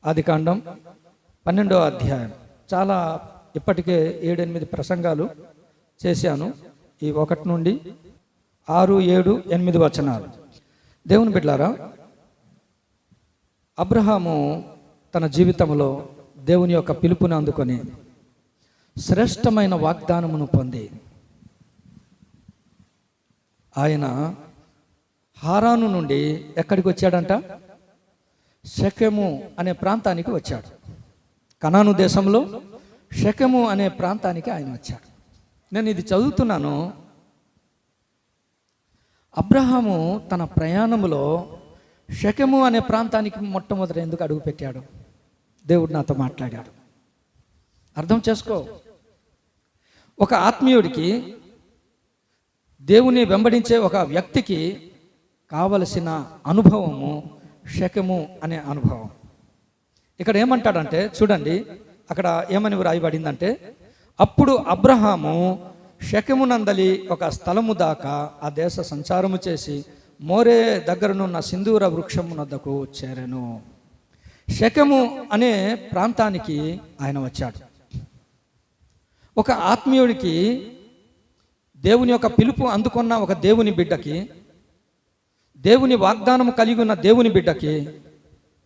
ఆదికాండం 12వ అధ్యాయం. చాలా ఇప్పటికే 7-8 ప్రసంగాలు చేశాను. ఈ 1 నుండి 6, 7, 8 వచనాలు. దేవుని బిడ్డలారా, అబ్రహాము తన జీవితంలో దేవుని యొక్క పిలుపుని అందుకొని శ్రేష్టమైన వాగ్దానమును పొంది ఆయన హారాను నుండి ఎక్కడికి వచ్చాడంట? షెకెము అనే ప్రాంతానికి వచ్చాడు. కనాను దేశంలో షెకెము అనే ప్రాంతానికి ఆయన వచ్చాడు. నేను ఇది చదువుతున్నాను. అబ్రహాము తన ప్రయాణములో షెకెము అనే ప్రాంతానికి మొట్టమొదట ఎందుకు అడుగు పెట్టాడు? దేవుడు నాతో మాట్లాడాడు. అర్థం చేసుకో. ఒక ఆత్మీయుడికి, దేవుని వెంబడించే ఒక వ్యక్తికి కావలసిన అనుభవము షెకెము అనే అనుభవం. ఇక్కడ ఏమంటాడంటే చూడండి, అక్కడ ఏమని వ్రాయబడిందంటే, అప్పుడు అబ్రహాము షెకెము నందలి ఒక స్థలము దాకా ఆ దేశ సంచారము చేసి మోరే దగ్గరనున్న సింధూర వృక్షమునద్దకు చేరెను. షెకెము అనే ప్రాంతానికి ఆయన వచ్చాడు. ఒక ఆత్మీయుడికి, దేవుని యొక్క పిలుపు అందుకున్న ఒక దేవుని బిడ్డకి, దేవుని వాగ్దానము కలిగి ఉన్న దేవుని బిడ్డకి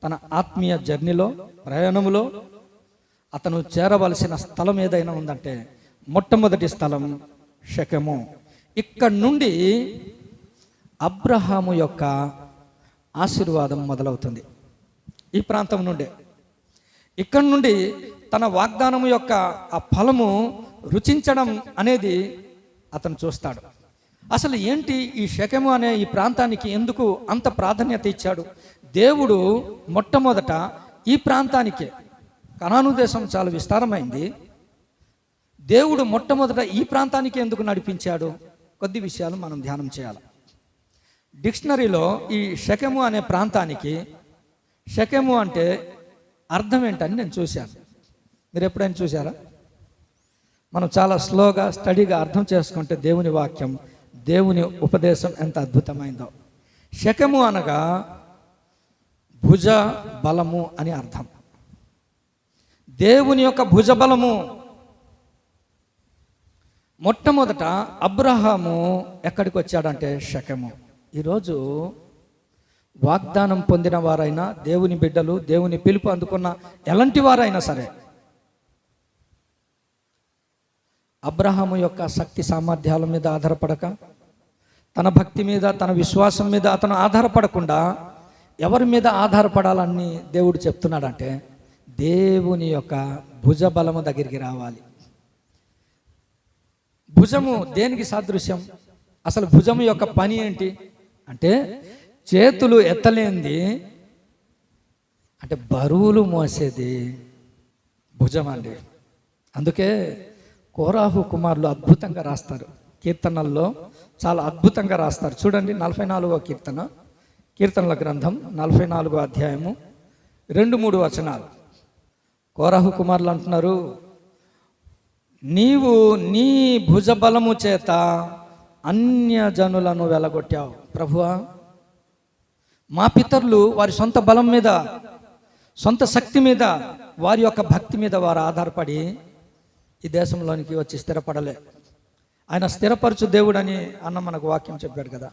తన ఆత్మీయ జర్నీలో, ప్రయాణములో అతను చేరవలసిన స్థలం ఏదైనా ఉందంటే మొట్టమొదటి స్థలం షెకెము. ఇక్కడ నుండి అబ్రహాము యొక్క ఆశీర్వాదం మొదలవుతుంది. ఈ ప్రాంతం నుండే, ఇక్కడ నుండి తన వాగ్దానము యొక్క ఆ ఫలము రుచించడం అనేది అతను చూస్తాడు. అసలు ఏంటి ఈ షెకెము అనే ఈ ప్రాంతానికి ఎందుకు అంత ప్రాధాన్యత ఇచ్చాడు? దేవుడు మొట్టమొదట ఈ ప్రాంతానికే, కనాను దేశం చాలా విస్తారమైంది, దేవుడు మొట్టమొదట ఈ ప్రాంతానికి ఎందుకు నడిపించాడు? కొద్ది విషయాలు మనం ధ్యానం చేయాలి. డిక్షనరీలో ఈ షెకెము అనే ప్రాంతానికి, షెకెము అంటే అర్థం ఏంటని నేను చూశాను. మీరు ఎప్పుడైనా చూసారా? మనం చాలా స్లోగా స్టడీగా అర్థం చేసుకుంటే దేవుని వాక్యం, దేవుని ఉపదేశం ఎంత అద్భుతమైందో. షెకెము అనగా భుజ బలము అని అర్థం. దేవుని యొక్క భుజ బలము. మొట్టమొదట అబ్రహాము ఎక్కడికి వచ్చాడంటే షెకెము. ఈరోజు వాగ్దానం పొందిన వారైనా, దేవుని బిడ్డలు, దేవుని పిలుపు అందుకున్న ఎలాంటి వారైనా సరే, అబ్రహాము యొక్క శక్తి సామర్థ్యాల మీద ఆధారపడక, తన భక్తి మీద, తన విశ్వాసం మీద అతను ఆధారపడకుండా ఎవరి మీద ఆధారపడాలని దేవుడు చెప్తున్నాడంటే దేవుని యొక్క భుజ బలము దగ్గరికి రావాలి. భుజము దేనికి సాదృశ్యం? అసలు భుజము యొక్క పని ఏంటి అంటే చేతులు ఎత్తలేంది, అంటే బరువులు మోసేది భుజం అండి. అందుకే కోరాహు కుమారులు అద్భుతంగా రాస్తారు, కీర్తనల్లో చాలా అద్భుతంగా రాస్తారు. చూడండి, 44వ కీర్తన, కీర్తనల గ్రంథం 44వ అధ్యాయము 2-3 వచనాలు. కోరాహు కుమారులు అంటున్నారు, నీవు నీ భుజబలము చేత అన్యజనులను వెలగొట్టావు. ప్రభువా, మా పితరులు వారి సొంత బలం మీద, సొంత శక్తి మీద, వారి యొక్క భక్తి మీద వారు ఆధారపడి ఈ దేశంలోనికి వచ్చి స్థిరపడలే. ఆయన స్థిరపరచు దేవుడని అన్న మనకు వాక్యం చెప్పాడు కదా.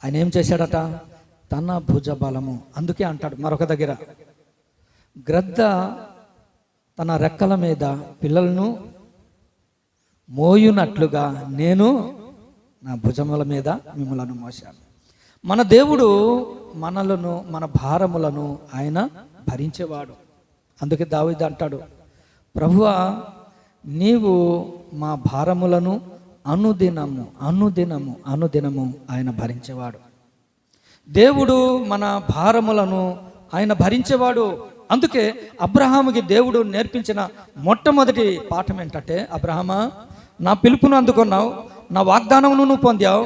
ఆయన ఏం చేశాడట? తన భుజ బలము. అందుకే అంటాడు మరొక దగ్గర, గ్రద్ద తన రెక్కల మీద పిల్లలను మోయునట్లుగా నేను నా భుజముల మీద మిమ్మలను మోశాను. మన దేవుడు మనలను, మన భారములను ఆయన భరించేవాడు. అందుకే దావీదు అంటాడు, ప్రభువా, నీవు మా భారములను అనుదినము అనుదినము అనుదినము ఆయన భరించేవాడు. దేవుడు మన భారములను ఆయన భరించేవాడు. అందుకే అబ్రహాముకి దేవుడు నేర్పించిన మొట్టమొదటి పాఠం ఏంటంటే, అబ్రహామా, నా పిలుపును అందుకున్నావు, నా వాగ్దానమును నువ్వు పొందావు,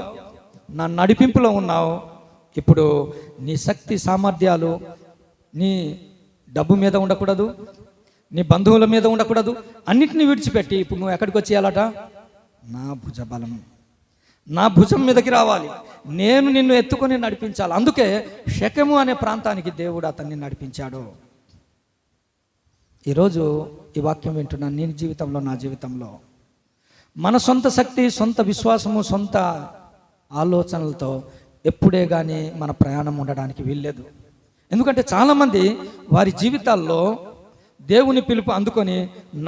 నా నడిపింపులో ఉన్నావు. ఇప్పుడు నీ శక్తి సామర్థ్యాలు నీ డబ్బు మీద ఉండకూడదు, నీ బంధువుల మీద ఉండకూడదు, అన్నిటినీ విడిచిపెట్టి ఇప్పుడు నువ్వు ఎక్కడికి వచ్చేయాలట? నా భుజ బలం, నా భుజం మీదకి రావాలి, నేను నిన్ను ఎత్తుకొని నడిపించాలి. అందుకే షెకెము అనే ప్రాంతానికి దేవుడు అతన్ని నడిపించాడు. ఈరోజు ఈ వాక్యం వింటున్నా నీ జీవితంలో, నా జీవితంలో మన సొంత శక్తి, సొంత విశ్వాసము, సొంత ఆలోచనలతో ఎప్పుడే కానీ మన ప్రయాణం ఉండడానికి వీల్లేదు. ఎందుకంటే చాలామంది వారి జీవితాల్లో దేవుని పిలుపు అందుకొని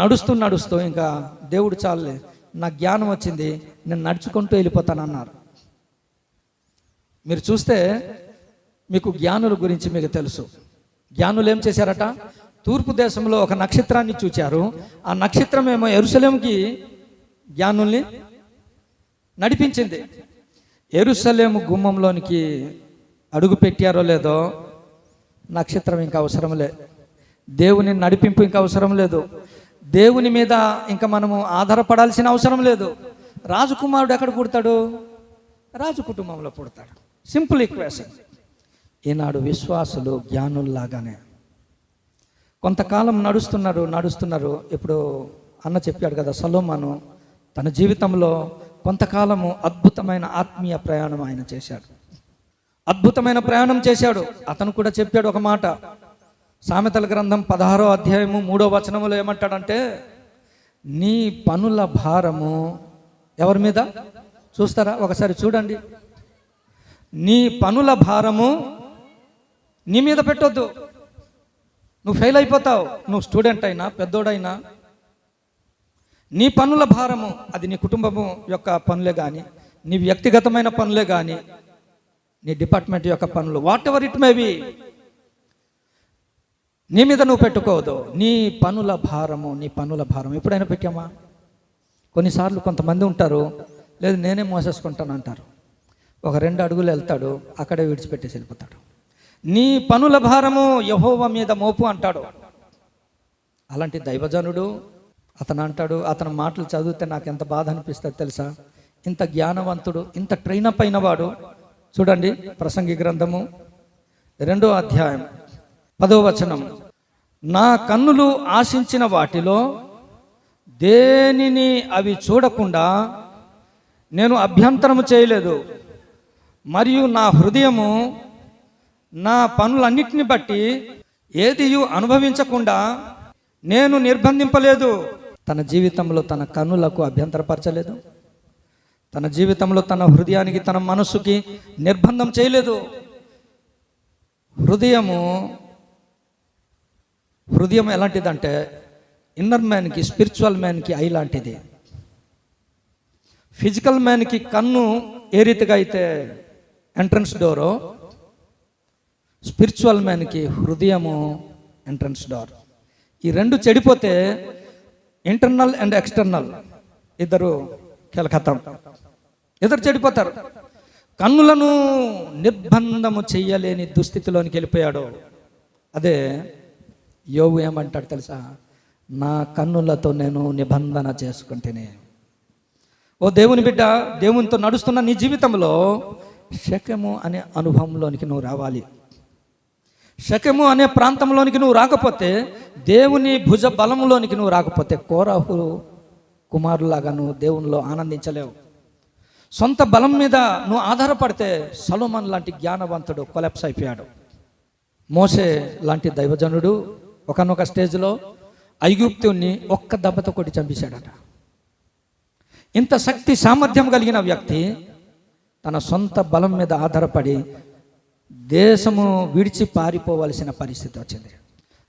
నడుస్తూ ఇంకా దేవుడు చాలే, నా జ్ఞానం వచ్చింది, నేను నడుచుకుంటూ వెళ్ళిపోతానన్నారు. మీరు చూస్తే మీకు జ్ఞానుల గురించి మీకు తెలుసు. జ్ఞానులు ఏం చేశారట? తూర్పు దేశంలో ఒక నక్షత్రాన్ని చూచారు. ఆ నక్షత్రం ఏమో యెరూషలేముకి జ్ఞానుల్ని నడిపించింది. యెరూషలేము గుమ్మంలోనికి అడుగు పెట్టారో లేదో, నక్షత్రం ఇంకా అవసరం లేదు. దేవుని నడిపింపు ఇంకా అవసరం లేదు. దేవుని మీద ఇంకా మనము ఆధారపడాల్సిన అవసరం లేదు. రాజకుమారుడు ఎక్కడ పుడతాడు? రాజు కుటుంబంలో పుడతాడు. Simple equation. ఈనాడు విశ్వాసులు జ్ఞానుల్లాగానే కొంతకాలం నడుస్తున్నారు. ఇప్పుడు అన్న చెప్పాడు కదా, సొలొమోను తన జీవితంలో కొంతకాలము అద్భుతమైన ఆత్మీయ ప్రయాణం ఆయన చేశాడు. అద్భుతమైన ప్రయాణం చేశాడు. అతను కూడా చెప్పాడు ఒక మాట. సామెతల గ్రంథం 16వ అధ్యాయము 3వ వచనములో ఏమంటాడంటే, నీ పనుల భారము ఎవరి మీద? చూస్తారా? ఒకసారి చూడండి. నీ పనుల భారము నీ మీద పెట్టొద్దు. నువ్వు ఫెయిల్ అయిపోతావు. నువ్వు స్టూడెంట్ అయినా, పెద్దోడైనా, నీ పనుల భారము, అది నీ కుటుంబము యొక్క పనులే కానీ, నీ వ్యక్తిగతమైన పనులే కానీ, నీ డిపార్ట్మెంట్ యొక్క పనులు, what ever it may be, నీ మీద నువ్వు పెట్టుకోవద్దు. నీ పనుల భారం ఎప్పుడైనా పెట్టామా? కొన్నిసార్లు కొంతమంది ఉంటారు, లేదు నేనే మోసేసుకుంటాను అంటారు. ఒక 2 అడుగులు వెళ్తాడు, అక్కడే విడిచిపెట్టేసి వెళ్ళిపోతాడు. నీ పనుల భారము యెహోవా మీద మోపు అంటాడు. అలాంటి దైవజనుడు అతను అంటాడు. అతని మాటలు చదివితే నాకు ఎంత బాధ అనిపిస్తుంది తెలుసా? ఇంత జ్ఞానవంతుడు, ఇంత ట్రైనప్ అయిన వాడు. చూడండి, ప్రసంగి గ్రంథము 2వ అధ్యాయం 10వ వచనం. నా కన్నులు ఆశించిన వాటిలో దేనిని అవి చూడకుండా నేను అభ్యంతరము చేయలేదు, మరియు నా హృదయము నా పనులన్నిటిని బట్టి ఏదియు అనుభవించకుండా నేను నిర్బంధింపలేదు. తన జీవితంలో తన కన్నులకు అభ్యంతరపరచలేదు. తన జీవితంలో తన హృదయానికి, తన మనస్సుకి నిర్బంధం చేయలేదు. హృదయం ఎలాంటిదంటే ఇన్నర్ మ్యాన్కి, స్పిరిచువల్ మ్యాన్కి ఐ లాంటిది. ఫిజికల్ మ్యాన్కి కన్ను ఏ రీతిగా అయితే ఎంట్రన్స్ డోరో, స్పిరిచువల్ మ్యాన్కి హృదయము ఎంట్రన్స్ డోర్. ఈ 2 చెడిపోతే ఇంటర్నల్ అండ్ ఎక్స్టర్నల్ ఇద్దరు చెడిపోతారు. కన్నులను నిర్బంధము చెయ్యలేని దుస్థితిలోనికి వెళ్ళిపోయాడు. అదే యోబు ఏమంటాడు తెలుసా? నా కన్నులతో నేను నిబంధన చేసుకుంటేనే. ఓ దేవుని బిడ్డ, దేవునితో నడుస్తున్న నీ జీవితంలో శకెము అనే అనుభవంలోనికి నువ్వు రావాలి. శకెము అనే ప్రాంతంలోనికి నువ్వు రాకపోతే, దేవుని భుజ బలంలోనికి నువ్వు రాకపోతే, కోరాహు కుమారులాగా నువ్వు దేవునిలో ఆనందించలేవు. సొంత బలం మీద నువ్వు ఆధారపడితే సొలొమోను లాంటి జ్ఞానవంతుడు కొలాప్స్ అయిపోయాడు. మోసే లాంటి దైవజనుడు ఒకనొక స్టేజ్లో ఐగుప్తుని ఒక్క దెబ్బతో కొట్టి చంపేశాడట. ఇంత శక్తి సామర్థ్యం కలిగిన వ్యక్తి తన సొంత బలం మీద ఆధారపడి దేశము విడిచి పారిపోవలసిన పరిస్థితి వచ్చింది.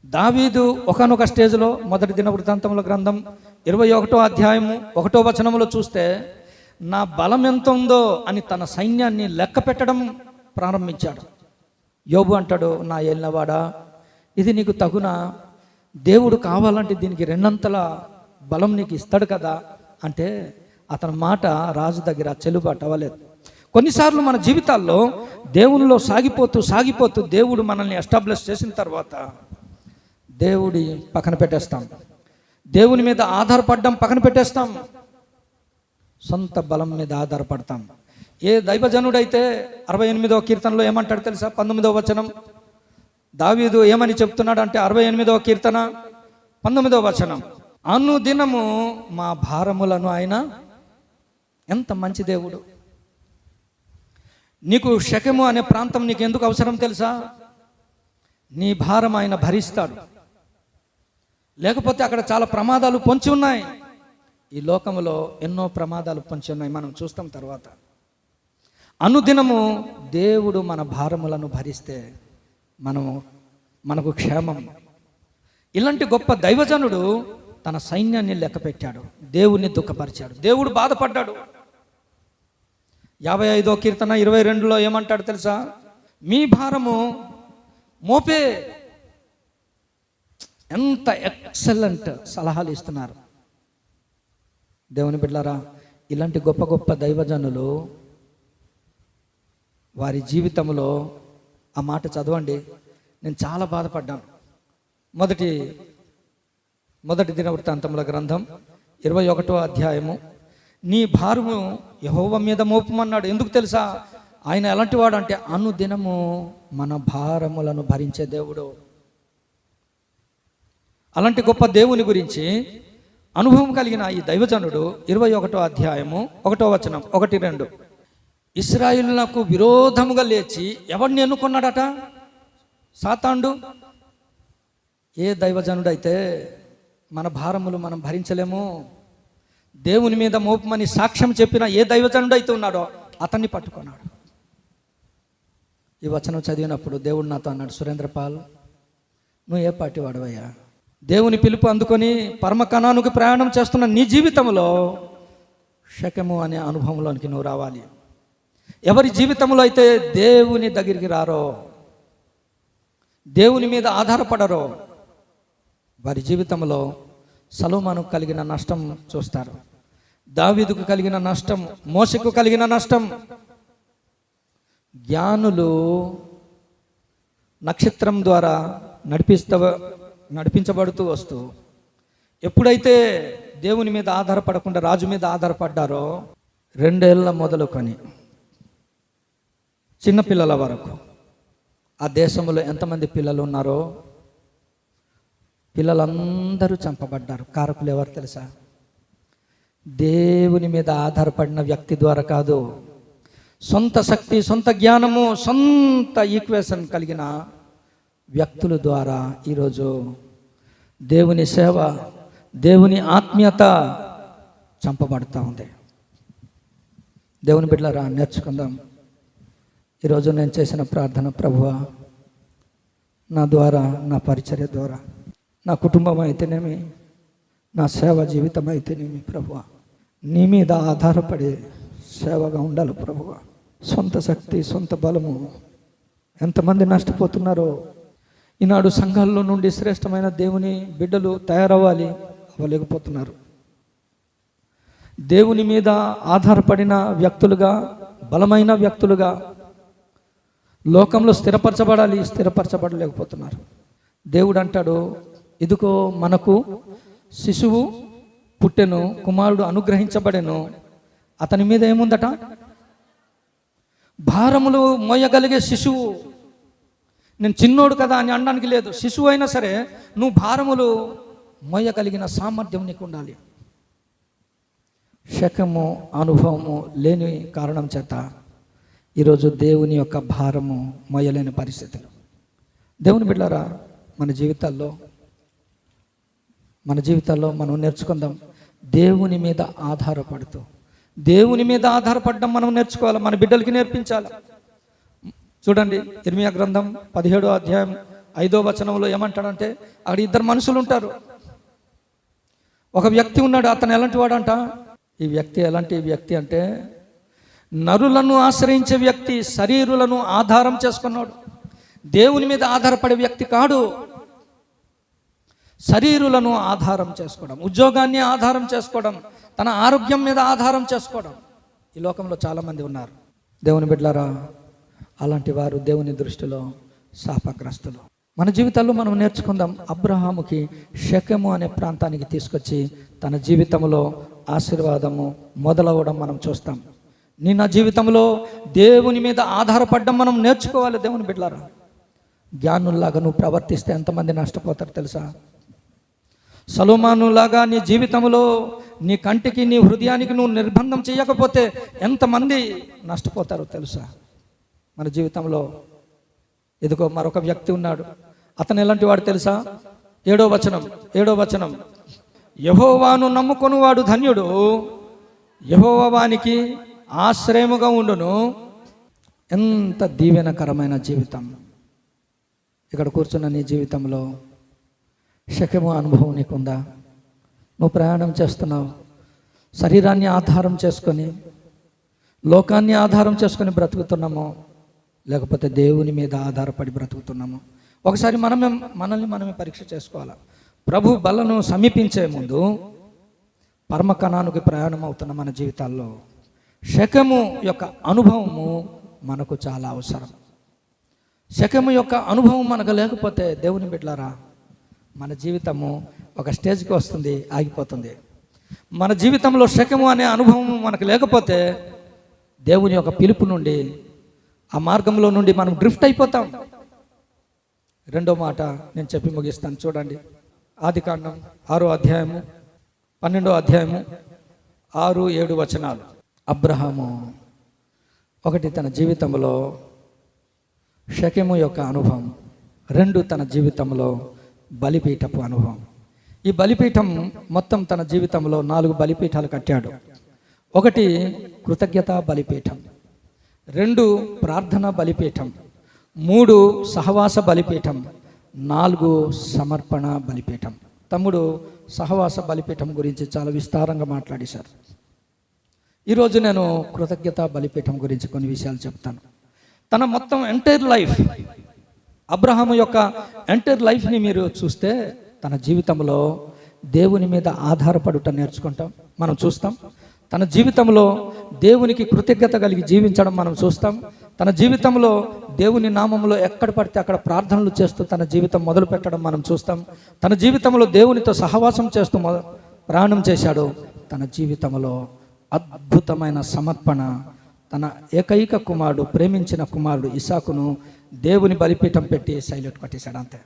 దావీదు ఒకనొక స్టేజ్లో, మొదటి దినవృత్తాంతముల గ్రంథం 21వ అధ్యాయము 1వ వచనములో చూస్తే, నా బలం ఎంత ఉందో అని తన సైన్యాన్ని లెక్క పెట్టడం ప్రారంభించాడు. యోబు అంటాడు, నా ఏలినవాడా, ఇది నీకు తగునా? దేవుడు కావాలంటే దీనికి 2 అంతల బలం నీకు ఇస్తాడు కదా అంటే అతని మాట రాజు దగ్గర చెల్లుబాటు అవ్వలేదు. కొన్నిసార్లు మన జీవితాల్లో దేవునిలో సాగిపోతూ దేవుడు మనల్ని ఎస్టాబ్లిష్ చేసిన తర్వాత దేవుడి పక్కన పెట్టేస్తాం. దేవుని మీద ఆధారపడడం పక్కన పెట్టేస్తాం. సొంత బలం మీద ఆధారపడతాం. ఏ దైవజనుడైతే 68వ కీర్తనలో ఏమంటాడు తెలుసా? 19వ వచనం. దావీదు ఏమని చెప్తున్నాడు అంటే 68వ కీర్తన 19వ వచనం, అనుదినము మా భారములను ఆయన, ఎంత మంచి దేవుడు. నీకు శకెము అనే ప్రాంతం నీకు ఎందుకు అవసరం తెలుసా? నీ భారం ఆయన భరిస్తాడు. లేకపోతే అక్కడ చాలా ప్రమాదాలు పొంచి ఉన్నాయి. ఈ లోకంలో ఎన్నో ప్రమాదాలు పొంచి ఉన్నాయి, మనం చూస్తాం తర్వాత. అనుదినము దేవుడు మన భారములను భరిస్తే మనకు క్షేమం. ఇలాంటి గొప్ప దైవజనుడు తన సైన్యాన్ని లెక్క పెట్టాడు, దేవుణ్ణి దుఃఖపరిచాడు, దేవుడు బాధపడ్డాడు. 55వ కీర్తన 22లో ఏమంటాడు తెలుసా? మీ భారము మోపే. ఎంత ఎక్సలెంట్ సలహాలు ఇస్తున్నారు దేవుని బిడ్డలారా. ఇలాంటి గొప్ప గొప్ప దైవజనులు వారి జీవితంలో ఆ మాట చదవండి. నేను చాలా బాధపడ్డాను. మొదటి దినవృత్తాంతముల గ్రంథం 21వ అధ్యాయము. నీ భారము యెహోవా మీద మోపమన్నాడు. ఎందుకు తెలుసా? ఆయన ఎలాంటి వాడు అంటే అనుదినము మన భారములను భరించే దేవుడు. అలాంటి గొప్ప దేవుని గురించి అనుభవం కలిగిన ఈ దైవజనుడు 21వ అధ్యాయము 1వ వచనం 1-2. ఇశ్రాయేలునకు విరోధముగా లేచి ఎవరిని ఎన్నుకున్నాడట? సాతానుడు. ఏ దైవజనుడు అయితే మన భారములు మనం భరించలేము, దేవుని మీద మోపమని సాక్ష్యం చెప్పిన ఏ దైవజనుడు అయితే ఉన్నాడో అతన్ని పట్టుకున్నాడు. ఈ వచనం చదివినప్పుడు దేవుడు నాతో అన్నాడు, సురేంద్రపాల్, నువ్వు ఏ పార్టీ వాడవయ్యా? దేవుని పిలుపు అందుకొని పరమ కణానికి ప్రయాణం చేస్తున్న నీ జీవితంలో షెకెము అనే అనుభవంలోనికి నువ్వు రావాలి. ఎవరి జీవితంలో అయితే దేవుని దగ్గరికి రారో, దేవుని మీద ఆధారపడరో, వారి జీవితంలో సొలొమోనుకు కలిగిన నష్టం చూస్తారు, దావీదుకు కలిగిన నష్టం, మోషేకు కలిగిన నష్టం. జ్ఞానులు నక్షత్రం ద్వారా నడిపించబడుతూ వస్తూ ఎప్పుడైతే దేవుని మీద ఆధారపడకుండా రాజు మీద ఆధారపడ్డారో, 2 ఏళ్ల మొదలుకొని చిన్నపిల్లల వరకు ఆ దేశంలో ఎంతమంది పిల్లలు ఉన్నారో పిల్లలందరూ చంపబడ్డారు. కారకులు ఎవరు తెలుసా? దేవుని మీద ఆధారపడిన వ్యక్తి ద్వారా కాదు, సొంత శక్తి, సొంత జ్ఞానము, సొంత ఈక్వేషన్ కలిగిన వ్యక్తుల ద్వారా ఈరోజు దేవుని సేవ, దేవుని ఆత్మీయత చంపబడుతూ ఉంది. దేవుని బిడ్డలారా, నేర్చుకుందాం. ఈరోజు నేను చేసిన ప్రార్థన, ప్రభువా, నా ద్వారా, నా పరిచర్య ద్వారా, నా కుటుంబం అయితేనేమి, నా సేవ జీవితం అయితేనేమి, ప్రభువా, నీ మీద ఆధారపడి సేవగా ఉండాలి ప్రభువా. సొంత శక్తి, సొంత బలము, ఎంతమంది నష్టపోతున్నారో. ఈనాడు సంఘాల్లో నుండి శ్రేష్టమైన దేవుని బిడ్డలు తయారవ్వాలి, అవ్వలేకపోతున్నారు. దేవుని మీద ఆధారపడిన వ్యక్తులుగా, బలమైన వ్యక్తులుగా లోకంలో స్థిరపరచబడలేకపోతున్నారు. దేవుడు అంటాడు, ఇదిగో మనకు శిశువు పుట్టెను, కుమారుడు అనుగ్రహించబడెను, అతని మీద ఏముందట? భారములు మోయగలిగే శిశువు. నేను చిన్నోడు కదా అని అనడానికి లేదు. శిశువు అయినా సరే నువ్వు భారములు మోయగలిగిన సామర్థ్యం నీకు ఉండాలి. శకము, అనుభవము లేని కారణం చేత ఈరోజు దేవుని యొక్క భారము మోయలేని పరిస్థితులు. దేవుని బిడ్డలారా, మన జీవితాల్లో మనం నేర్చుకుందాం. దేవుని మీద ఆధారపడడం మనం నేర్చుకోవాలి, మన బిడ్డలకి నేర్పించాలి. చూడండి, ఇర్మియా గ్రంథం 17వ అధ్యాయం 5వ వచనంలో ఏమంటాడంటే, అక్కడ 2 మనుషులు ఉంటారు. ఒక వ్యక్తి ఉన్నాడు, అతను ఎలాంటి వాడంట? ఈ వ్యక్తి ఎలాంటి వ్యక్తి అంటే నరులను ఆశ్రయించే వ్యక్తి, శరీరులను ఆధారం చేసుకున్నాడు. దేవుని మీద ఆధారపడే వ్యక్తి కాడు. శరీరులను ఆధారం చేసుకోవడం, ఉద్యోగాన్ని ఆధారం చేసుకోవడం, తన ఆరోగ్యం మీద ఆధారం చేసుకోవడం, ఈ లోకంలో చాలామంది ఉన్నారు. దేవుని బిడ్డలారా, అలాంటి వారు దేవుని దృష్టిలో శాపగ్రస్తులు. మన జీవితాల్లో మనం నేర్చుకుందాం. అబ్రహాముకి షెకెము అనే ప్రాంతానికి తీసుకొచ్చి తన జీవితంలో ఆశీర్వాదము మొదలవడం మనం చూస్తాం. నా జీవితంలో దేవుని మీద ఆధారపడడం మనం నేర్చుకోవాలి. దేవుని బిడ్డలారా, జ్ఞానుల్లాగా నువ్వు ప్రవర్తిస్తే ఎంతమంది నష్టపోతారు తెలుసా? సొలొమోనులాగా నీ జీవితంలో, నీ కంటికి, నీ హృదయానికి నువ్వు నిర్బంధం చేయకపోతే ఎంతమంది నష్టపోతారో తెలుసా? మన జీవితంలో ఇదిగో మరొక వ్యక్తి ఉన్నాడు. అతను ఎలాంటి వాడు తెలుసా? ఏడో వచనం యెహోవాను నమ్ముకొనువాడు ధన్యుడు, యెహోవా వానికి ఆశ్రయముగా ఉండును. ఎంత దీవెనకరమైన జీవితం. ఇక్కడ కూర్చున్న నీ జీవితంలో షెకెము అనుభవం నీకుందా? నువ్వు ప్రయాణం చేస్తున్నావు, శరీరాన్ని ఆధారం చేసుకొని, లోకాన్ని ఆధారం చేసుకొని బ్రతుకుతున్నామో, లేకపోతే దేవుని మీద ఆధారపడి బ్రతుకుతున్నామో? ఒకసారి మనల్ని మనమే పరీక్ష చేసుకోవాలి. ప్రభు బలను సమీపించే ముందు పరమ కణానికి ప్రయాణం అవుతున్న మన జీవితాల్లో షెకెము యొక్క అనుభవము మనకు చాలా అవసరం. షెకెము యొక్క అనుభవం మనకు లేకపోతే దేవుని బిడ్డలారా, మన జీవితము ఒక స్టేజ్కి వస్తుంది, ఆగిపోతుంది. మన జీవితంలో షెకెము అనే అనుభవం మనకు లేకపోతే దేవుని యొక్క పిలుపు నుండి, ఆ మార్గంలో నుండి మనం డ్రిఫ్ట్ అయిపోతాం. రెండో మాట నేను చెప్పి ముగిస్తాను. చూడండి, ఆదికాండం 6వ అధ్యాయము 12వ అధ్యాయము 6-7 వచనాలు. అబ్రహాము తన జీవితంలో షెకెము యొక్క అనుభవం, 2 తన జీవితంలో బలిపీఠపు అనుభవం. ఈ బలిపీఠం మొత్తం తన జీవితంలో 4 బలిపీఠాలు కట్టాడు. 1 కృతజ్ఞత బలిపీఠం, 2 ప్రార్థన బలిపీఠం, 3 సహవాస బలిపీఠం, 4 సమర్పణ బలిపీఠం. తమ్ముడు సహవాస బలిపీఠం గురించి చాలా విస్తారంగా మాట్లాడేశారు. ఈరోజు నేను కృతజ్ఞత బలిపీఠం గురించి కొన్ని విషయాలు చెప్తాను. తన మొత్తం ఎంటైర్ లైఫ్, అబ్రహాము యొక్క ఎంటైర్ లైఫ్ని మీరు చూస్తే తన జీవితంలో దేవుని మీద ఆధారపడుట నేర్చుకుంటాం, మనం చూస్తాం. తన జీవితంలో దేవునికి కృతజ్ఞత కలిగి జీవించడం మనం చూస్తాం. తన జీవితంలో దేవుని నామంలో ఎక్కడ పడితే అక్కడ ప్రార్థనలు చేస్తూ తన జీవితం మొదలు పెట్టడం మనం చూస్తాం. తన జీవితంలో దేవునితో సహవాసం చేస్తూ ప్రయాణం చేశాడు. తన జీవితంలో అద్భుతమైన సమర్పణ, తన ఏకైక కుమారుడు, ప్రేమించిన కుమారుడు ఇసాకును దేవుని బలిపీఠం పెట్టి సైలెట్ కొట్టేశాడు. అంతే.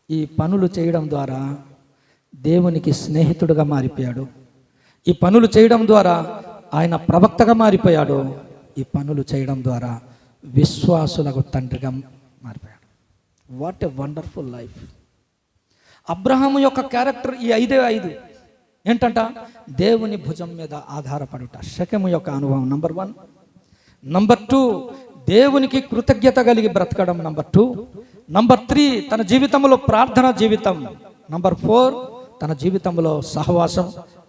ఈ పనులు చేయడం ద్వారా దేవునికి స్నేహితుడుగా మారిపోయాడు. ఈ పనులు చేయడం ద్వారా ఆయన ప్రవక్తగా మారిపోయాడు. ఈ పనులు చేయడం ద్వారా విశ్వాసులకు తండ్రిగా మారిపోయాడు. What a wonderful life. Abraham యొక్క క్యారెక్టర్ ఈ 5 ఏంటంట? దేవుని భుజం మీద ఆధారపడుట. షెకెము యొక్క అనుభవం నంబర్ 1. నంబర్ 2, దేవునికి కృతజ్ఞత కలిగి బ్రతకడం. నంబర్ 2. నంబర్ 3, తన జీవితంలో ప్రార్థన జీవితం. నంబర్ 4, తన జీవితంలో సహవాసం.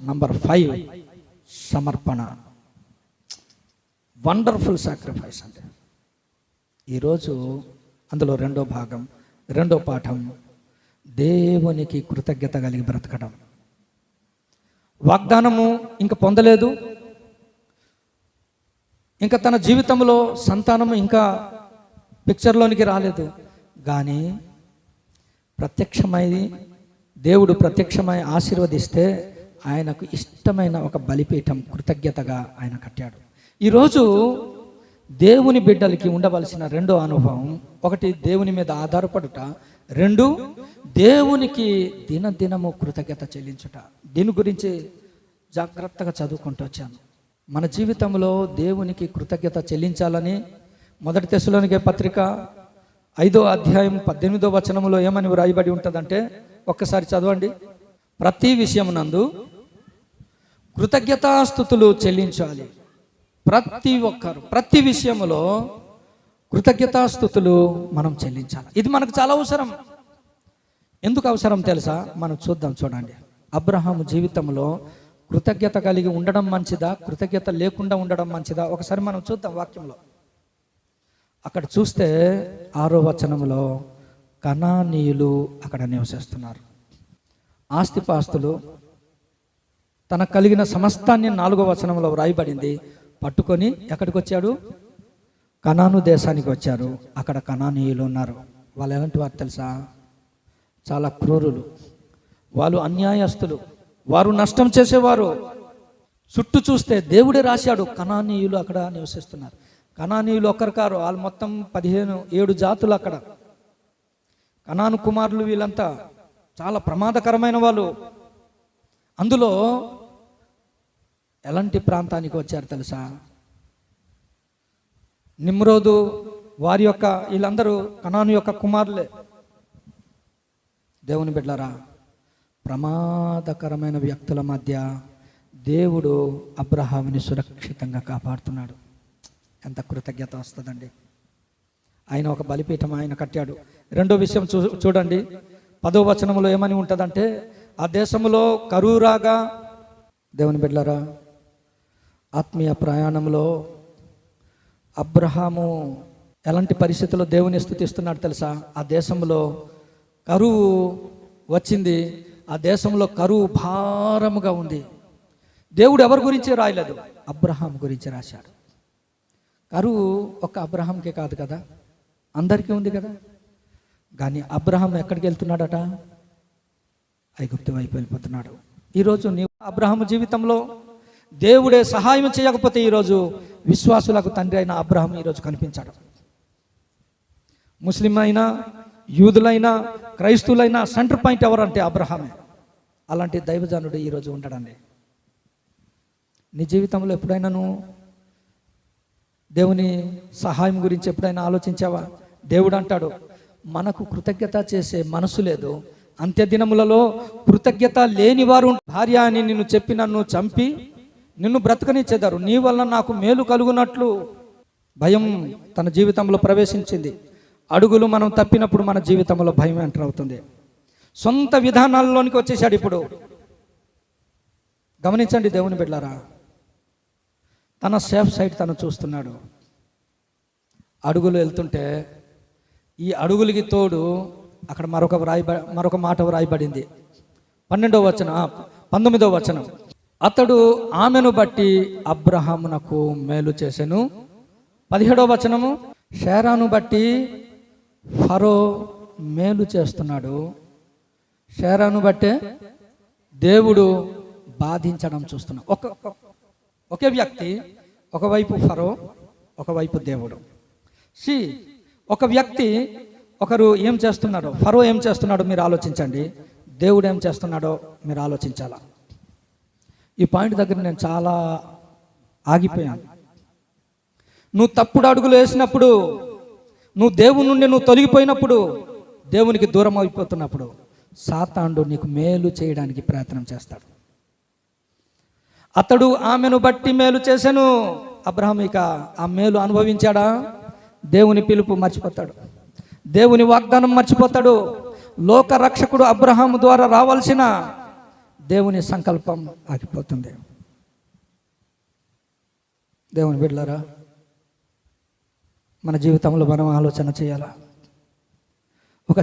నంబర్ 5, సమర్పణ. Wonderful sacrifice. అంటే ఈరోజు అందులో రెండో పాఠం దేవునికి కృతజ్ఞత కలిగి బ్రతకడం. వాగ్దానము ఇంకా పొందలేదు, ఇంకా తన జీవితంలో సంతానము ఇంకా పిక్చర్లోనికి రాలేదు. కానీ దేవుడు ప్రత్యక్షమై ఆశీర్వదిస్తే ఆయనకు ఇష్టమైన ఒక బలిపీఠం కృతజ్ఞతగా ఆయన కట్టాడు. ఈరోజు దేవుని బిడ్డలకి ఉండవలసిన 2వ అనుభవం, 1 దేవుని మీద ఆధారపడుట, 2 దేవునికి దినదినము కృతజ్ఞత చెల్లించుట. దీని గురించి జాగ్రత్తగా చదువుకుంటూ వచ్చాను. మన జీవితంలో దేవునికి కృతజ్ఞత చెల్లించాలని 1 తెస్సలోనికే పత్రిక 5వ అధ్యాయం 18వ వచనంలో ఏమని వ్రాయబడి ఉంటుందంటే, ఒక్కసారి చదవండి. ప్రతి విషయమునందు కృతజ్ఞతాస్తుతులు చెల్లించాలి. ప్రతి ఒక్కరు ప్రతి విషయములో కృతజ్ఞతాస్తుతులు మనం చెల్లించాలి. ఇది మనకు చాలా అవసరం. ఎందుకు అవసరం తెలుసా? మనం చూడండి. అబ్రహాము జీవితంలో కృతజ్ఞత కలిగి ఉండడం మంచిదా, కృతజ్ఞత లేకుండా ఉండడం మంచిదా? ఒకసారి మనం చూద్దాం వాక్యంలో. అక్కడ చూస్తే 6వ వచనంలో కనానీయులు అక్కడ నివసిస్తున్నారు. ఆస్తిపాస్తులు, తనకు కలిగిన సమస్తాన్ని 4వ వచనంలో వ్రాయబడింది. పట్టుకొని ఎక్కడికి వచ్చాడు? కనాను దేశానికి వచ్చారు. అక్కడ కనానీయులు ఉన్నారు. వాళ్ళు ఎలాంటి వారు తెలుసా? చాలా క్రూరులు, వాళ్ళు అన్యాయస్తులు, వారు నష్టం చేసేవారు. చుట్టూ చూస్తే దేవుడే రాశాడు కనానీయులు అక్కడ నివసిస్తున్నారు. కనానీయులు ఒక్కరు కారు, వాళ్ళు మొత్తం 7 జాతులు అక్కడ. కనాను కుమారులు వీళ్ళంతా చాలా ప్రమాదకరమైన వాళ్ళు. అందులో ఎలాంటి ప్రాంతానికి వచ్చారు తెలుసా? నిమ్రోదు వారి యొక్క వీళ్ళందరూ కనాను యొక్క కుమారులే. దేవుని బిడ్డలారా, ప్రమాదకరమైన వ్యక్తుల మధ్య దేవుడు అబ్రహాముని సురక్షితంగా కాపాడుతున్నాడు. ఎంత కృతజ్ఞత వస్తుందండి. ఆయన ఒక బలిపీఠం ఆయన కట్టాడు. రెండో విషయం చూడండి, 10వ వచనంలో ఏమని ఉంటుందంటే, ఆ దేశంలో కరువు రాగా, దేవుని బిడ్డలారా, ఆత్మీయ ప్రయాణంలో అబ్రహాము ఎలాంటి పరిస్థితుల్లో దేవుని స్తుతిస్తున్నాడు తెలుసా? ఆ దేశంలో కరువు వచ్చింది, ఆ దేశంలో కరువు భారముగా ఉంది. దేవుడు ఎవరి గురించి రాయలేదు, అబ్రహాం గురించి రాశాడు. కరువు ఒక్క అబ్రహాంకే కాదు కదా, అందరికీ ఉంది కదా. కానీ అబ్రహాం ఎక్కడికి వెళ్తున్నాడట? ఐగుప్తు వైపు వెళ్ళిపోతున్నాడు. ఈరోజు నీవు అబ్రహాము జీవితంలో దేవుడే సహాయం చేయకపోతే ఈరోజు విశ్వాసులకు తండ్రి అయిన అబ్రహాం ఈరోజు కనిపించాడు. ముస్లిం అయినా, యూదులైనా, క్రైస్తువులైనా సెంటర్ పాయింట్ ఎవరంటే అబ్రహామే. అలాంటి దైవజనుడు ఈరోజు ఉండడండి. నీ జీవితంలో ఎప్పుడైనా నువ్వు దేవుని సహాయం గురించి ఎప్పుడైనా ఆలోచించావా? దేవుడు అంటాడు, మనకు కృతజ్ఞత చేసే మనసు లేదు, అంత్యదినములలో కృతజ్ఞత లేని వారు భార్య అని నిన్ను చెప్పి నన్ను చంపి నిన్ను బ్రతకనిచ్చేదారు, నీ వల్ల నాకు మేలు కలుగునట్లు. భయం తన జీవితంలో ప్రవేశించింది. అడుగులు మనం తప్పినప్పుడు మన జీవితంలో భయం ఎంటర్ అవుతుంది. సొంత విధానాల్లోనికి వచ్చేసాడు. ఇప్పుడు గమనించండి దేవుని బిడ్డలారా, తన సేఫ్ సైడ్ తను చూస్తున్నాడు. అడుగులు వెళ్తుంటే ఈ అడుగులకి తోడు అక్కడ మరొక మాట వ్రాయబడింది. 19వ వచనం, అతడు ఆమెను బట్టి అబ్రహామునకు మేలు చేసెను. 17వ వచనము, షేరాను బట్టి ఫరో మేలు చేస్తున్నాడు. షేరాను బట్టే దేవుడు బాధించడం చూస్తున్నాం. ఒకే వ్యక్తి, ఒకవైపు ఫరో, ఒకవైపు దేవుడు. ఒక వ్యక్తి, ఒకరు ఏం చేస్తున్నాడో, ఫరో ఏం చేస్తున్నాడో మీరు ఆలోచించండి, దేవుడు ఏం చేస్తున్నాడో మీరు ఆలోచించాలా. ఈ పాయింట్ దగ్గర నేను చాలా ఆగిపోయాను. నువ్వు తప్పుడు అడుగులు వేసినప్పుడు, నువ్వు దేవుని నుండి నువ్వు తొలగిపోయినప్పుడు, దేవునికి దూరం అయిపోతున్నప్పుడు సాతానుడు నీకు మేలు చేయడానికి ప్రయత్నం చేస్తాడు. అతడు ఆమెను బట్టి మేలు చేశాను. అబ్రహాం ఇక ఆ మేలు అనుభవించాడా? దేవుని పిలుపు మర్చిపోతాడు, దేవుని వాగ్దానం మర్చిపోతాడు. లోక రక్షకుడు అబ్రహాము ద్వారా రావాల్సిన దేవుని సంకల్పం ఆగిపోతుంది. దేవుని బిడ్డలారా, మన జీవితంలో మనం ఆలోచన చేయాలా. ఒక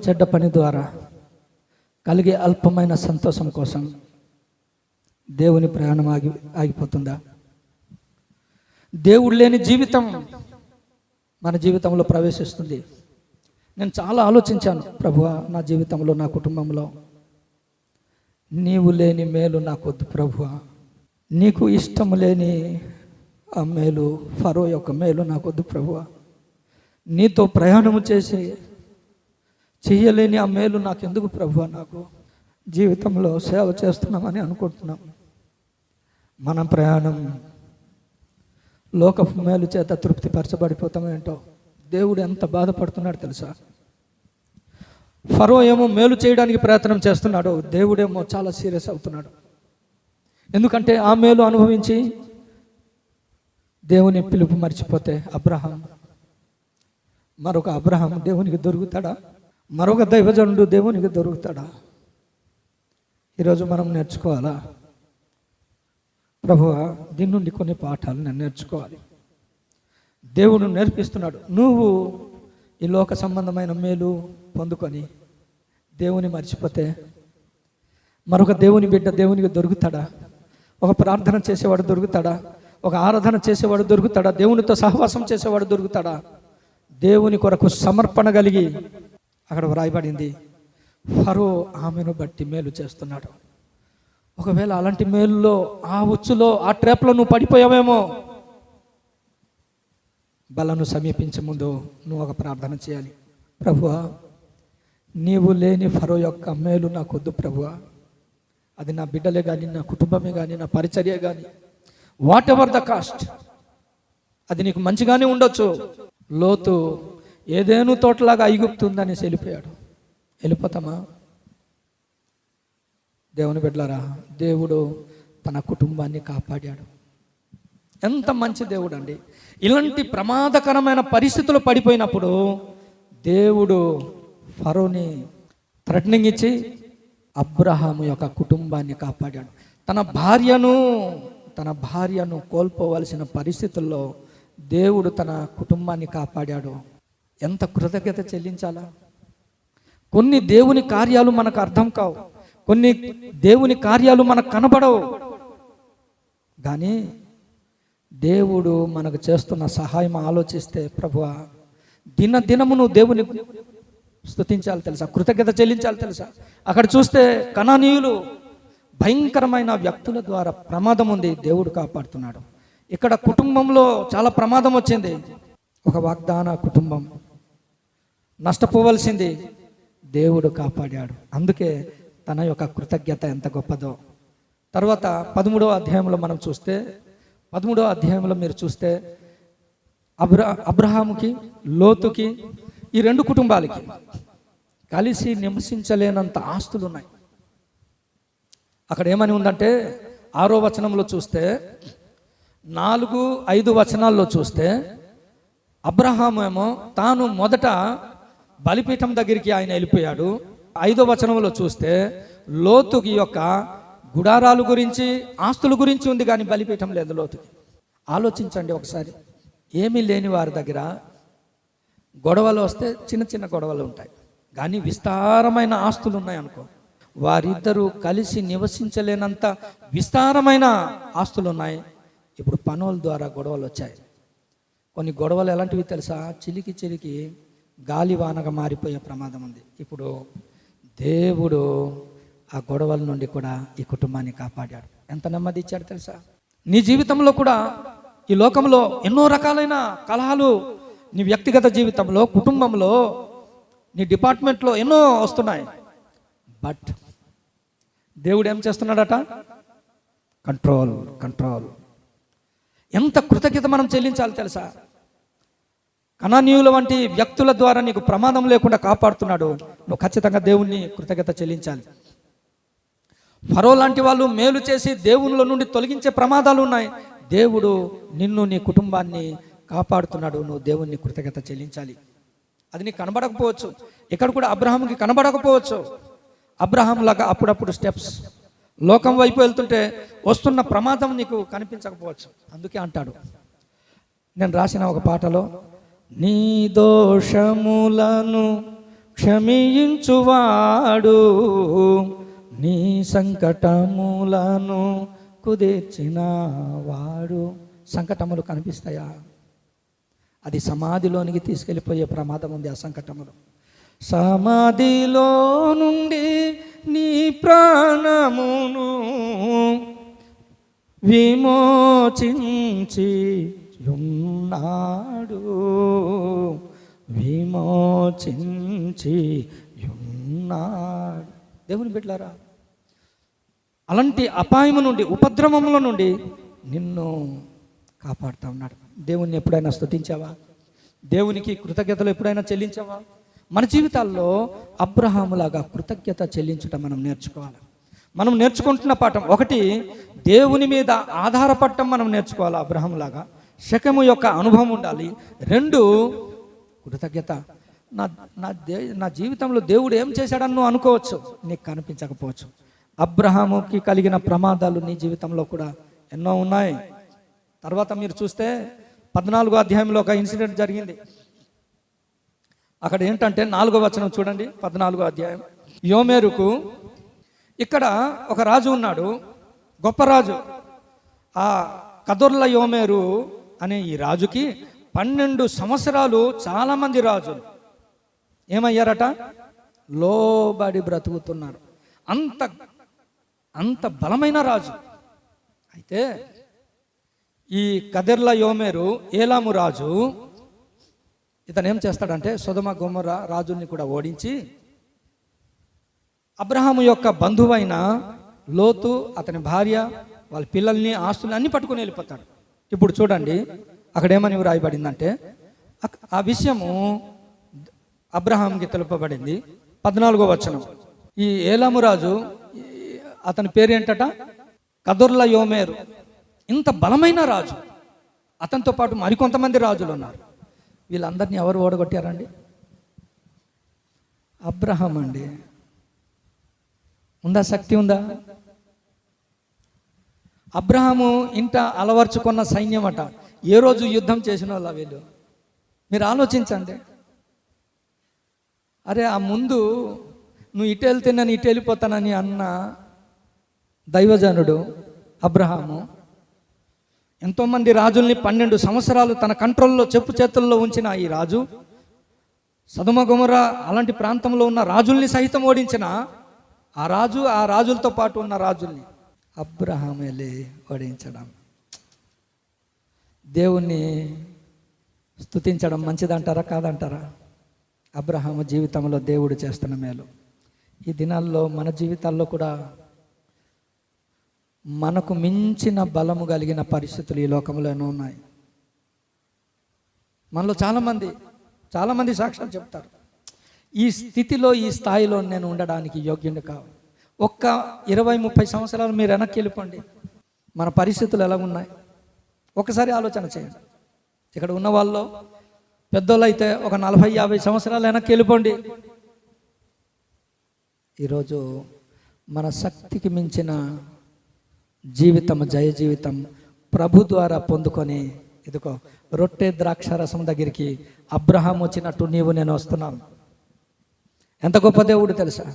చెడ్డ పని ద్వారా కలిగే అల్పమైన సంతోషం కోసం దేవుని ప్రయాణం ఆగిపోతుందా? దేవుడు లేని జీవితం మన జీవితంలో ప్రవేశిస్తుంది. నేను చాలా ఆలోచించాను, ప్రభువా, నా జీవితంలో, నా కుటుంబంలో నీవు లేని మేలు నాకొద్దు ప్రభువా. నీకు ఇష్టం లేని ఆ మేలు, ఫరో యొక్క మేలు నాకొద్దు ప్రభువా. నీతో ప్రయాణము చేసి చెయ్యలేని ఆ మేలు నాకెందుకు ప్రభువా. నాకు జీవితంలో సేవ చేస్తున్నామని అనుకుంటున్నాం. మన ప్రయాణం లోకపు మేలు చేత తృప్తిపరచబడిపోతామేంటో. దేవుడు ఎంత బాధపడుతున్నాడు తెలుసా? ఫరో ఏమో మేలు చేయడానికి ప్రయత్నం చేస్తున్నాడు, దేవుడేమో చాలా సీరియస్ అవుతున్నాడు. ఎందుకంటే ఆ మేలు అనుభవించి దేవుని పిలుపు మర్చిపోతే మరొక అబ్రహాం దేవునికి దొరుకుతాడా? మరొక దైవజనుడు దేవునికి దొరుకుతాడా? ఈరోజు మనం నేర్చుకోవాలా, ప్రభువా, దీని నుండి కొన్ని పాఠాలు నేను నేర్చుకోవాలి. దేవుడు నేర్పిస్తున్నాడు. నువ్వు ఈ లోక సంబంధమైన మేలు పొందుకొని దేవుని మర్చిపోతే మరొక దేవుని బిడ్డ దేవునికి దొరుకుతాడా? ఒక ప్రార్థన చేసేవాడు దొరుకుతాడా? ఒక ఆరాధన చేసేవాడు దొరుకుతాడా? దేవునితో సహవాసం చేసేవాడు దొరుకుతాడా? దేవుని కొరకు సమర్పణ కలిగి, అక్కడ వ్రాయబడింది, ఫరో ఆమెను బట్టి మేలు చేస్తున్నాడు. ఒకవేళ అలాంటి మేలులో, ఆ ఉచ్చులో, ఆ ట్రాప్లో నువ్వు పడిపోయావేమో. బలను సమీపించే ముందు నువ్వు ఒక ప్రార్థన చేయాలి. ప్రభువా, నీవు లేని ఫరో యొక్క మేలు నాకొద్దు ప్రభువా. అది నా బిడ్డలే కానీ, నా కుటుంబమే కానీ, నా పరిచర్య కానీ, వాట్ ఎవర్ ద కాస్ట్, అది నీకు మంచిగానే ఉండొచ్చు. లోతు ఏదేను తోటలాగా ఐగుప్తు ఉందని వెళ్ళిపోయాడు. వెళ్ళిపోతామా? దేవుని బిడ్డలారా, దేవుడు తన కుటుంబాన్ని కాపాడాడు. ఎంత మంచి దేవుడు అండి. ఇలాంటి ప్రమాదకరమైన పరిస్థితులు పడిపోయినప్పుడు దేవుడు ఫరోని థ్రెటనింగ్ ఇచ్చి అబ్రహాము యొక్క కుటుంబాన్ని కాపాడాడు. తన భార్యను కోల్పోవలసిన పరిస్థితుల్లో దేవుడు తన కుటుంబాన్ని కాపాడాడు. ఎంత కృతజ్ఞత చెల్లించాలా. కొన్ని దేవుని కార్యాలు మనకు అర్థం కావు, కొన్ని దేవుని కార్యాలు మనకు కనబడవు, కానీ దేవుడు మనకు చేస్తున్న సహాయం ఆలోచిస్తే ప్రభువా, దినదినము నువ్వు దేవుని స్తుతించాలి తెలుసా, కృతజ్ఞత చెల్లించాలి తెలుసా. అక్కడ చూస్తే కనానీయులు భయంకరమైన వ్యక్తుల ద్వారా ప్రమాదం ఉంది, దేవుడు కాపాడుతున్నాడు. ఇక్కడ కుటుంబంలో చాలా ప్రమాదం వచ్చింది. ఒక వాగ్దాన కుటుంబం నష్టపోవలసింది, దేవుడు కాపాడాడు. అందుకే తన యొక్క కృతజ్ఞత ఎంత గొప్పదో. తర్వాత 13వ అధ్యాయంలో మనం చూస్తే, 13వ అధ్యాయంలో మీరు చూస్తే అబ్రహాముకి లోతుకి ఈ రెండు కుటుంబాలకి కలిసి నివసించలేనంత ఆస్తులు ఉన్నాయి. అక్కడ ఏమని ఉందంటే 6వ వచనంలో చూస్తే, 4-5 వచనాల్లో చూస్తే అబ్రహాము ఏమో తాను మొదట బలిపీఠం దగ్గరికి ఆయన వెళ్ళిపోయాడు. 5వ వచనంలో చూస్తే లోతుకి యొక్క గుడారాలు గురించి ఆస్తుల గురించి ఉంది, కానీ బలిపీఠం లేదు లోతుకి. ఆలోచించండి ఒకసారి. ఏమీ లేని వారి దగ్గర గొడవలు వస్తే చిన్న చిన్న గొడవలు ఉంటాయి, కానీ విస్తారమైన ఆస్తులు ఉన్నాయి అనుకో, వారిద్దరూ కలిసి నివసించలేనంత విస్తారమైన ఆస్తులు ఉన్నాయి. ఇప్పుడు పనుల ద్వారా గొడవలు వచ్చాయి. కొన్ని గొడవలు ఎలాంటివి తెలుసా, చిలికి చిలికి గాలివానగా మారిపోయే ప్రమాదం ఉంది. ఇప్పుడు దేవుడు ఆ గొడవల నుండి కూడా ఈ కుటుంబాన్ని కాపాడాడు. ఎంత నెమ్మది ఇచ్చాడు తెలుసా. నీ జీవితంలో కూడా ఈ లోకంలో ఎన్నో రకాలైన కలహాలు నీ వ్యక్తిగత జీవితంలో, కుటుంబంలో, నీ డిపార్ట్మెంట్లో ఎన్నో వస్తున్నాయి. బట్ దేవుడు ఏం చేస్తున్నాడట? కంట్రోల్. ఎంత కృతజ్ఞత మనం చెల్లించాలి తెలుసా. కనానీయుల వంటి వ్యక్తుల ద్వారా నీకు ప్రమాదం లేకుండా కాపాడుతున్నాడు. నువ్వు ఖచ్చితంగా దేవుణ్ణి కృతజ్ఞత చెల్లించాలి. ఫరో లాంటి వాళ్ళు మేలు చేసి దేవునిలో నుండి తొలగించే ప్రమాదాలు ఉన్నాయి. దేవుడు నిన్ను, నీ కుటుంబాన్ని కాపాడుతున్నాడు. నువ్వు దేవుణ్ణి కృతజ్ఞత చెల్లించాలి. అది నీకు కనబడకపోవచ్చు. ఇక్కడ కూడా అబ్రహాంకి కనబడకపోవచ్చు. అబ్రహాం లాగా అప్పుడప్పుడు స్టెప్స్ లోకం వైపు వెళ్తుంటే వస్తున్న ప్రమాదం నీకు కనిపించకపోవచ్చు. అందుకే అంటాడు, నేను రాసిన ఒక పాటలో, నీ దోషములను క్షమించువాడు, నీ సంకటములను కుదిర్చిన వాడు. సంకటములు కనిపిస్తాయా? అది సమాధిలోనికి తీసుకెళ్ళిపోయే ప్రమాదం ఉంది. ఆ సంకటములు సమాధిలో నుండి నీ ప్రాణమును విమోచించి యున్నాడు, విమోచించి యున్నాడు. దేవుని బిడ్డలారా, అలాంటి అపాయము నుండి, ఉపద్రవముల నుండి నిన్ను కాపాడుతూ ఉన్నాడు. దేవుణ్ణి ఎప్పుడైనా స్తుతించావా? దేవునికి కృతజ్ఞతలు ఎప్పుడైనా చెల్లించావా? మన జీవితాల్లో అబ్రహాములాగా కృతజ్ఞత చెల్లించటం మనం నేర్చుకోవాలి. మనం నేర్చుకుంటున్న పాఠం ఒకటి, దేవుని మీద ఆధారపడటం మనం నేర్చుకోవాలి అబ్రహాములాగా. శకెము యొక్క అనుభవం ఉండాలి. 2, కృతజ్ఞత. నా జీవితంలో దేవుడు ఏం చేశాడని నువ్వు అనుకోవచ్చు, నీకు కనిపించకపోవచ్చు. అబ్రహాముకి కలిగిన ప్రమాదాలు నీ జీవితంలో కూడా ఎన్నో ఉన్నాయి. తర్వాత మీరు చూస్తే 14వ అధ్యాయంలో ఒక ఇన్సిడెంట్ జరిగింది. అక్కడ ఏంటంటే 4వ వచనం చూడండి. 14వ అధ్యాయం. యోమేరుకు ఇక్కడ ఒక రాజు ఉన్నాడు, గొప్ప రాజు. ఆ కదొర్ల యోమేరు అనే ఈ రాజుకి 12 సంవత్సరాలు చాలామంది రాజులు ఏమయ్యారట? లోబడి బ్రతుకుతున్నారు. అంత బలమైన రాజు. అయితే ఈ కదెర్ల యోమేరు ఏలాము రాజు, ఇతను ఏం చేస్తాడంటే సొదొమ గొమొర్రా రాజుల్ని కూడా ఓడించి అబ్రహాము యొక్క బంధువైన లోతు, అతని భార్య, వాళ్ళ పిల్లల్ని, ఆస్తుల్ని అన్ని పట్టుకుని వెళ్ళిపోతాడు. ఇప్పుడు చూడండి అక్కడ ఏమని వ్రాయబడిందంటే, ఆ విషయము అబ్రహాంకి తెలుపబడింది. 14వ వచనం. ఈ ఏలాము రాజు అతని పేరు ఏంటట? కదొర్ల యోమేరు. ఇంత బలమైన రాజు, అతనితో పాటు మరికొంతమంది రాజులు ఉన్నారు. వీళ్ళందరినీ ఎవరు ఓడగొట్టారండి? అబ్రహాం అండి. ఉందా? శక్తి ఉందా? అబ్రహాము ఇంట అలవర్చుకున్న సైన్యం అట. ఏ రోజు యుద్ధం చేసిన వాళ్ళ వీళ్ళు? మీరు ఆలోచించండి. అరే, ఆ ముందు నువ్వు ఇటు వెళ్తే నేను ఇటు వెళ్ళిపోతానని అన్న దైవజనుడు అబ్రహాము ఎంతోమంది రాజుల్ని 12 సంవత్సరాలు తన కంట్రోల్లో, చెప్పు చేతుల్లో ఉంచిన ఈ రాజు, సొదొమ గొమొర్రా అలాంటి ప్రాంతంలో ఉన్న రాజుల్ని సహితం ఓడించిన ఆ రాజు, ఆ రాజులతో పాటు ఉన్న రాజుల్ని అబ్రహామేలే ఓడించడం. దేవుణ్ణి స్తుతించడం మంచిదంటారా కాదంటారా? అబ్రహాము జీవితంలో దేవుడు చేస్తున్న మేలు ఈ దినాల్లో మన జీవితాల్లో కూడా మనకు మించిన బలము కలిగిన పరిస్థితులు ఈ లోకంలో ఎన్నో ఉన్నాయి. మనలో చాలామంది సాక్ష్యాలు చెప్తారు, ఈ స్థితిలో, ఈ స్థాయిలో నేను ఉండడానికి యోగ్యుని కావు. ఒక్క 20-30 సంవత్సరాలు మీరు వెనక్కి వెళ్ళిపోండి, మన పరిస్థితులు ఎలా ఉన్నాయి ఒకసారి ఆలోచన చేయండి. ఇక్కడ ఉన్న వాళ్ళు పెద్దోళ్ళు అయితే ఒక 40-50 సంవత్సరాలు వెనక్కి వెళ్ళిపోండి. ఈరోజు మన శక్తికి మించిన జీవితం, జయ జీవితం ప్రభు ద్వారా పొందుకొని, ఇదిగో రొట్టె ద్రాక్షారసం దగ్గరికి అబ్రహాం వచ్చినట్టు నీవు నేను వస్తున్నాను. ఎంత గొప్ప దేవుడు తెలుసా?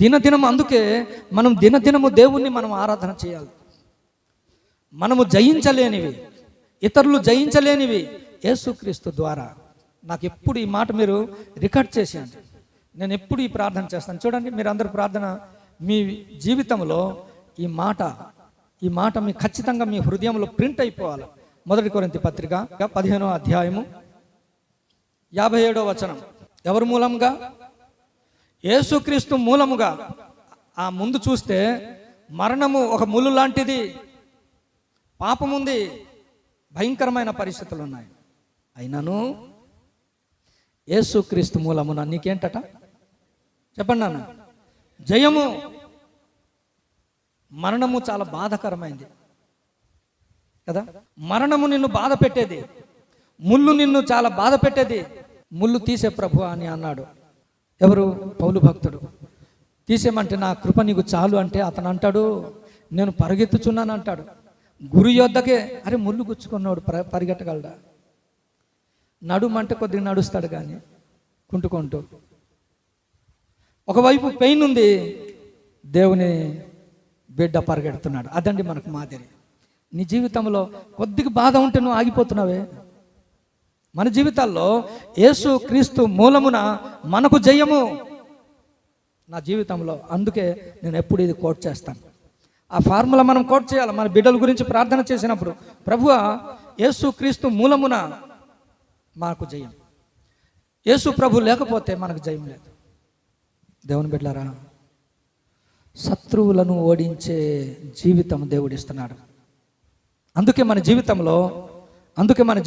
దినదినం, అందుకే మనం దినదినము దేవుణ్ణి మనం ఆరాధన చేయాలి. మనము జయించలేనివి, ఇతరులు జయించలేనివి యేసుక్రీస్తు ద్వారా. నాకు ఎప్పుడు ఈ మాట మీరు రికార్డ్ చేసేయండి. నేను ఎప్పుడు ఈ ప్రార్థన చేస్తాను. చూడండి, మీరు అందరు ప్రార్థన మీ జీవితంలో ఈ మాట మీ ఖచ్చితంగా మీ హృదయంలో ప్రింట్ అయిపోవాలి. 1 కొరింథీ పత్రిక 15వ అధ్యాయము 57వ వచనం. ఎవరి మూలంగా? యేసుక్రీస్తు మూలముగా. ఆ ముందు చూస్తే మరణము ఒక ముళ్ళు లాంటిది, పాపముంది, భయంకరమైన పరిస్థితులు ఉన్నాయి. అయినను యేసుక్రీస్తు మూలమున నీకేంటట? చెప్పండి నాన్న. జయము. మరణము చాలా బాధకరమైంది కదా. మరణము నిన్ను బాధ పెట్టేది, ముళ్ళు నిన్ను చాలా బాధ పెట్టేది. ముళ్ళు తీసే ప్రభు అని అన్నాడు. ఎవరు? పౌలు భక్తుడు. తీసేమంటే నా కృప నీకు చాలు అంటే అతను అంటాడు, నేను పరిగెత్తుచున్నాను అంటాడు. గురి యొద్దకే. అరే, ముళ్ళు గుచ్చుకున్నాడు పరిగెట్టగలడా? నడుమంటే కొద్దిగా నడుస్తాడు కానీ కుంటుకుంటూ. ఒకవైపు పెయిన్ ఉంది, దేవుని బిడ్డ పరిగెడుతున్నాడు. అదండి మనకు మాదిరి. నీ జీవితంలో కొద్దిగా బాధ ఉంటే నువ్వు ఆగిపోతున్నావే. మన జీవితాల్లో యేసు క్రీస్తు మూలమున మనకు జయము నా జీవితంలో. అందుకే నేను ఎప్పుడు ఇది కోట్ చేస్తాను. ఆ ఫార్ములా మనం కోట్ చేయాలి. మన బిడ్డల గురించి ప్రార్థన చేసినప్పుడు, ప్రభువా యేసు క్రీస్తు మూలమున మాకు జయం. యేసు ప్రభు లేకపోతే మనకు జయం లేదు. దేవుని బిడ్డలారా, శత్రువులను ఓడించే జీవితం దేవుడిస్తున్నాడు. అందుకే మన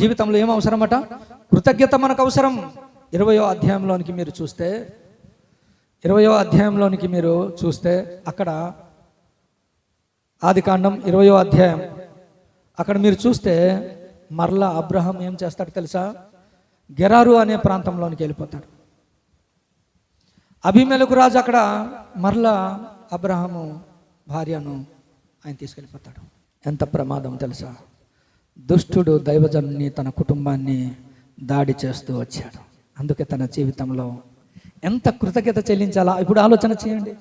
జీవితంలో ఏం అవసరమట? కృతజ్ఞత మనకు అవసరం. 20వ అధ్యాయంలోనికి మీరు చూస్తే అక్కడ ఆదికాండం 20వ అధ్యాయం అక్కడ మీరు చూస్తే మరలా అబ్రహాం ఏం చేస్తాడు తెలుసా? గెరారు అనే ప్రాంతంలోనికి వెళ్ళిపోతాడు. అబీమెలెకు రాజు అక్కడ మరలా అబ్రహాము భార్యను ఆయన తీసుకెళ్ళిపోతాడు. ఎంత ప్రమాదం తెలుసా? దుష్టుడు దైవజనుని, తన కుటుంబాన్ని దాడి చేస్తూ వచ్చాడు. అందుకే తన జీవితంలో ఎంత కృతజ్ఞత చెల్లించాలా ఇప్పుడు ఆలోచన చేయండి.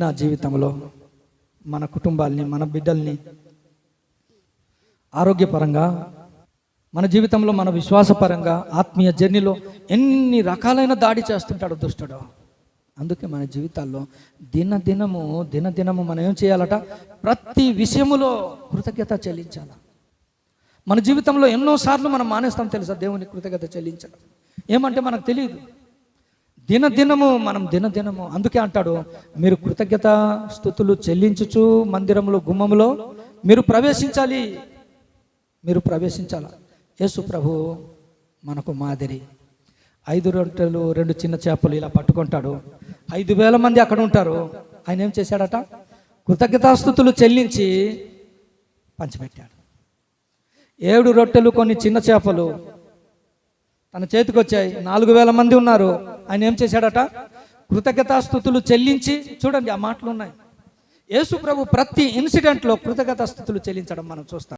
నా జీవితంలో మన కుటుంబాల్ని, మన బిడ్డల్ని ఆరోగ్యపరంగా, మన జీవితంలో మన విశ్వాసపరంగా, ఆత్మీయ జర్నీలో ఎన్ని రకాలైన దాడి చేస్తుంటాడు దుష్టుడు. అందుకే మన జీవితాల్లో దినదినము మనం ఏం చేయాలట? ప్రతి విషయములో కృతజ్ఞత చెల్లించాలి. మన జీవితంలో ఎన్నోసార్లు మనం మానేస్తాం తెలుసా దేవునికి కృతజ్ఞత చెల్లించడం. ఏమంటే మనకు తెలియదు. దినదినము అందుకే అంటాడు, మీరు కృతజ్ఞత స్తుతులు చెల్లించుచు మందిరములో గుమ్మములో మీరు ప్రవేశించాలి. యేసు ప్రభు మనకు మాదిరి. 5 రొట్టెలు 2 చిన్న చేపలు ఇలా పట్టుకుంటాడు. 5,000 మంది అక్కడ ఉంటారు. ఆయన ఏం చేశాడట? కృతజ్ఞతాస్తుతులు చెల్లించి పంచిపెట్టాడు. 7 రొట్టెలు కొన్ని చిన్న చేపలు తన చేతికి వచ్చాయి. 4,000 మంది ఉన్నారు. ఆయన ఏం చేశాడట? కృతజ్ఞతాస్తుతులు చెల్లించి, చూడండి ఆ మాటలు ఉన్నాయి. యేసు ప్రభు ప్రతి ఇన్సిడెంట్లో కృతజ్ఞతాస్తుతులు చెల్లించడం మనం చూస్తాం.